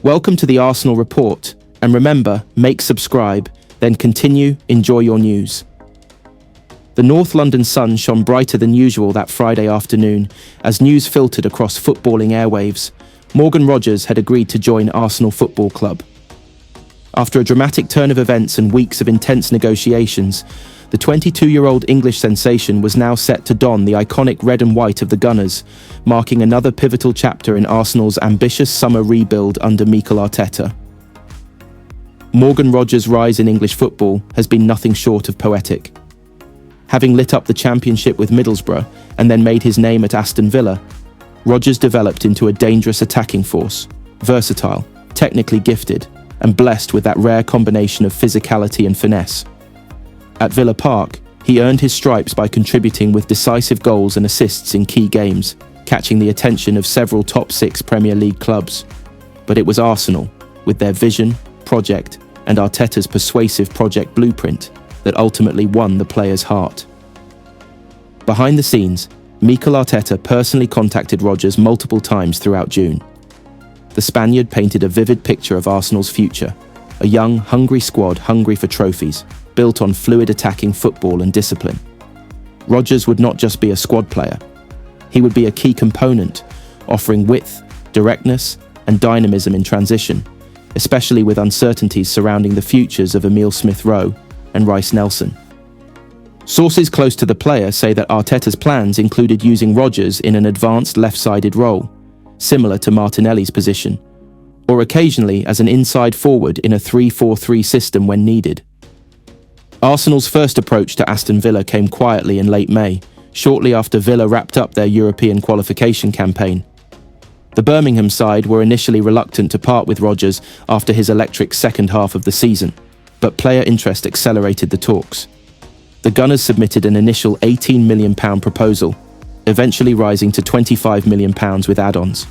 Welcome to the Arsenal Report, and remember, subscribe, then enjoy your news. The North London sun shone brighter than usual that Friday afternoon as news filtered across footballing airwaves. Morgan Rogers had agreed to join Arsenal Football Club. After a dramatic turn of events and weeks of intense negotiations, the 22-year-old English sensation was now set to don the iconic red and white of the Gunners, marking another pivotal chapter in Arsenal's ambitious summer rebuild under Mikel Arteta. Morgan Rogers' rise in English football has been nothing short of poetic. Having lit up the Championship with Middlesbrough and then made his name at Aston Villa, Rogers developed into a dangerous attacking force, versatile, technically gifted, and blessed with that rare combination of physicality and finesse. At Villa Park, he earned his stripes by contributing with decisive goals and assists in key games, catching the attention of several top 6 Premier League clubs. But it was Arsenal, with their vision, project, and Arteta's persuasive project blueprint, that ultimately won the player's heart. Behind the scenes, Mikel Arteta personally contacted Rogers multiple times throughout June. The Spaniard painted a vivid picture of Arsenal's future, a young, hungry squad hungry for trophies, built on fluid attacking football and discipline. Rogers would not just be a squad player. He would be a key component, offering width, directness, and dynamism in transition, especially with uncertainties surrounding the futures of Emile Smith-Rowe and Rice Nelson. Sources close to the player say that Arteta's plans included using Rogers in an advanced left-sided role, similar to Martinelli's position, or occasionally as an inside forward in a 3-4-3 system when needed. Arsenal's first approach to Aston Villa came quietly in late May, shortly after Villa wrapped up their European qualification campaign. The Birmingham side were initially reluctant to part with Rogers after his electric second half of the season, but player interest accelerated the talks. The Gunners submitted an initial £18 million proposal, eventually rising to £25 million with add-ons.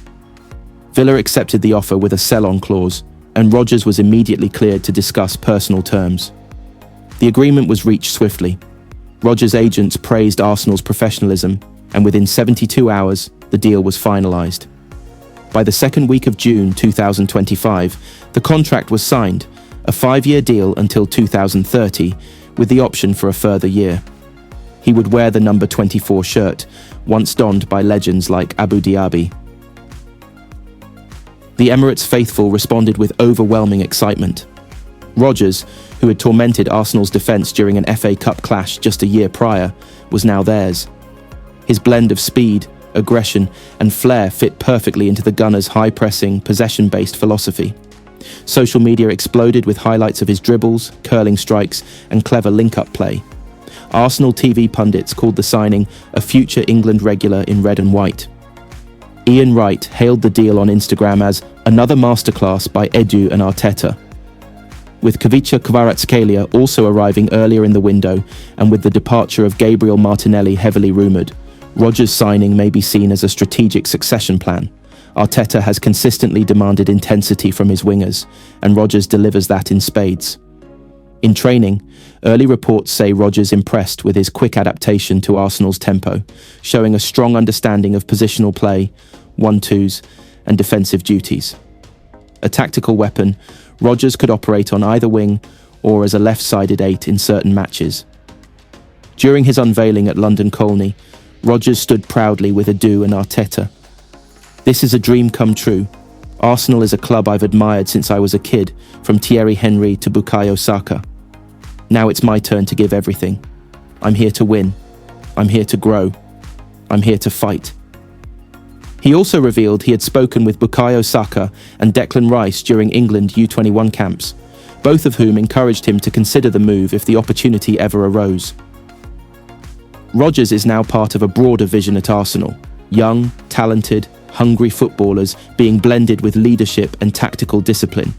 Villa accepted the offer with a sell-on clause, and Rogers was immediately cleared to discuss personal terms. The agreement was reached swiftly. Rogers' agents praised Arsenal's professionalism, and within 72 hours, the deal was finalised. By the second week of June 2025, the contract was signed, a 5-year deal until 2030, with the option for a further year. He would wear the number 24 shirt, once donned by legends like Abu Dhabi. The Emirates faithful responded with overwhelming excitement. Rogers, who had tormented Arsenal's defence during an FA Cup clash just a year prior, was now theirs. His blend of speed, aggression, and flair fit perfectly into the Gunners' high-pressing, possession-based philosophy. Social media exploded with highlights of his dribbles, curling strikes, and clever link-up play. Arsenal TV pundits called the signing a future England regular in red and white. Ian Wright hailed the deal on Instagram as another masterclass by Edu and Arteta. With Khvicha Kvaratskhelia also arriving earlier in the window, and with the departure of Gabriel Martinelli heavily rumoured, Rogers' signing may be seen as a strategic succession plan. Arteta has consistently demanded intensity from his wingers, and Rogers delivers that in spades. In training, early reports say Rogers impressed with his quick adaptation to Arsenal's tempo, showing a strong understanding of positional play, 1-2s, and defensive duties. A tactical weapon, Rogers could operate on either wing or as a left-sided 8 in certain matches. During his unveiling at London Colney, Rogers stood proudly with Edu and Arteta. "This is a dream come true. Arsenal is a club I've admired since I was a kid, from Thierry Henry to Bukayo Saka. Now it's my turn to give everything. I'm here to win. I'm here to grow. I'm here to fight." He also revealed he had spoken with Bukayo Saka and Declan Rice during England U21 camps, both of whom encouraged him to consider the move if the opportunity ever arose. Rogers is now part of a broader vision at Arsenal, young, talented, hungry footballers being blended with leadership and tactical discipline.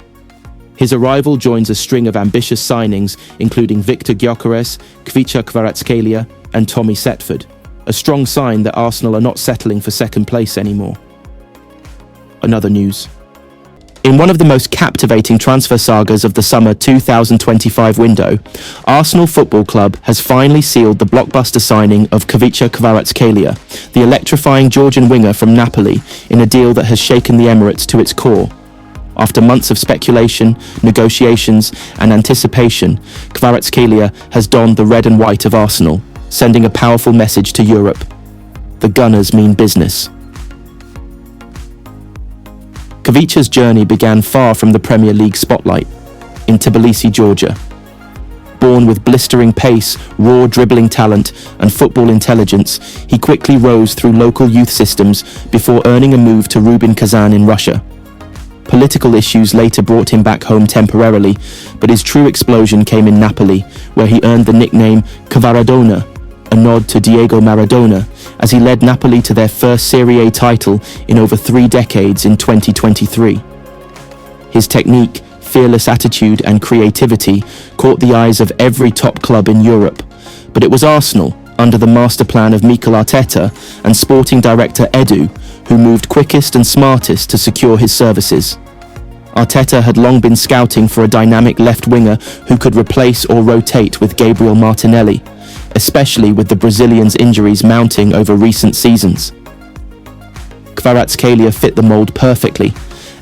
His arrival joins a string of ambitious signings, including Victor Gyökeres, Khvicha Kvaratskhelia, and Tommy Setford, a strong sign that Arsenal are not settling for second place anymore. Another news. In one of the most captivating transfer sagas of the summer 2025 window, Arsenal Football Club has finally sealed the blockbuster signing of Khvicha Kvaratskhelia, the electrifying Georgian winger from Napoli, in a deal that has shaken the Emirates to its core. After months of speculation, negotiations, and anticipation, Kvaratskhelia has donned the red and white of Arsenal, sending a powerful message to Europe. The Gunners mean business. Kvicha's journey began far from the Premier League spotlight, in Tbilisi, Georgia. Born with blistering pace, raw dribbling talent, and football intelligence, he quickly rose through local youth systems before earning a move to Rubin Kazan in Russia. Political issues later brought him back home temporarily, but his true explosion came in Napoli, where he earned the nickname Kvaradona, a nod to Diego Maradona, as he led Napoli to their first Serie A title in over 3 decades in 2023. His technique, fearless attitude and creativity caught the eyes of every top club in Europe, but it was Arsenal, under the master plan of Mikel Arteta and sporting director Edu, who moved quickest and smartest to secure his services. Arteta had long been scouting for a dynamic left winger who could replace or rotate with Gabriel Martinelli, especially with the Brazilian's injuries mounting over recent seasons. Kvaratskhelia fit the mold perfectly,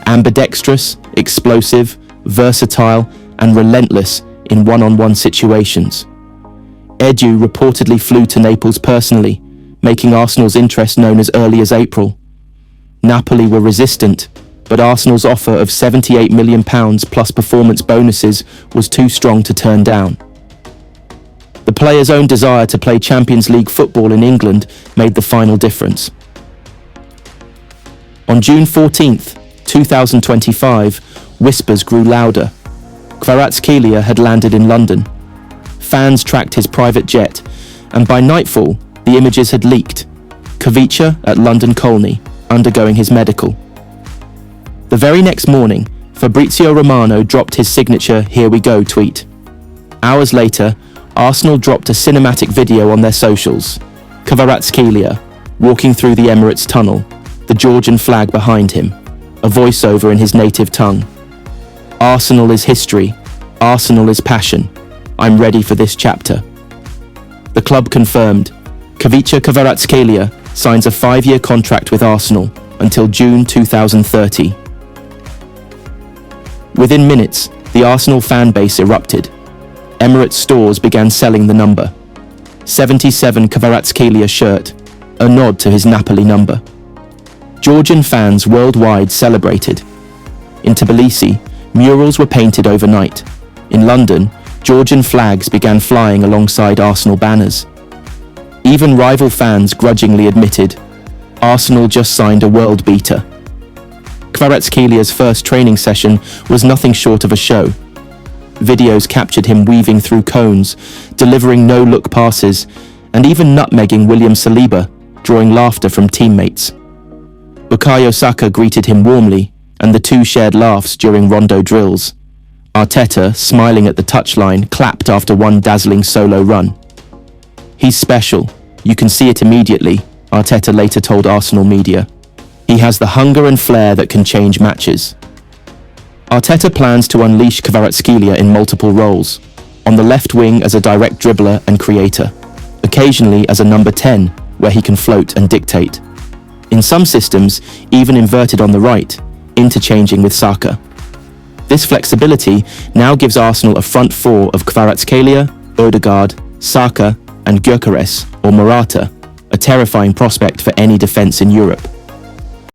ambidextrous, explosive, versatile, and relentless in one-on-one situations. Edu reportedly flew to Naples personally, making Arsenal's interest known as early as April. Napoli were resistant, but Arsenal's offer of £78 million plus performance bonuses was too strong to turn down. The player's own desire to play Champions League football in England made the final difference. On June 14th, 2025, whispers grew louder. Kvaratskhelia had landed in London. Fans tracked his private jet, and by nightfall, the images had leaked. Kvicha at London Colney, undergoing his medical. The very next morning, Fabrizio Romano dropped his signature "Here we go" tweet. Hours later, Arsenal dropped a cinematic video on their socials. Kvaratskhelia, walking through the Emirates tunnel, the Georgian flag behind him, a voiceover in his native tongue. Arsenal is history. Arsenal is passion. I'm ready for this chapter. The club confirmed. Kvicha Kvaratskhelia signs a 5-year contract with Arsenal until June 2030. Within minutes, the Arsenal fan base erupted. Emirates stores began selling the number 77 Kvaratskhelia shirt, a nod to his Napoli number. Georgian fans worldwide celebrated. In Tbilisi, murals were painted overnight. In London, Georgian flags began flying alongside Arsenal banners. Even rival fans grudgingly admitted, Arsenal just signed a world beater. Kvaratskelia's first training session was nothing short of a show. Videos captured him weaving through cones, delivering no-look passes, and even nutmegging William Saliba, drawing laughter from teammates. Bukayo Saka greeted him warmly, and the two shared laughs during rondo drills. Arteta, smiling at the touchline, clapped after one dazzling solo run. He's special. You can see it immediately, Arteta later told Arsenal media. He has the hunger and flair that can change matches. Arteta plans to unleash Kvaratskhelia in multiple roles, on the left wing as a direct dribbler and creator, occasionally as a number 10, where he can float and dictate. In some systems, even inverted on the right, interchanging with Saka. This flexibility now gives Arsenal a front four of Kvaratskhelia, Odegaard, Saka, and Gyökeres or Morata, a terrifying prospect for any defence in Europe.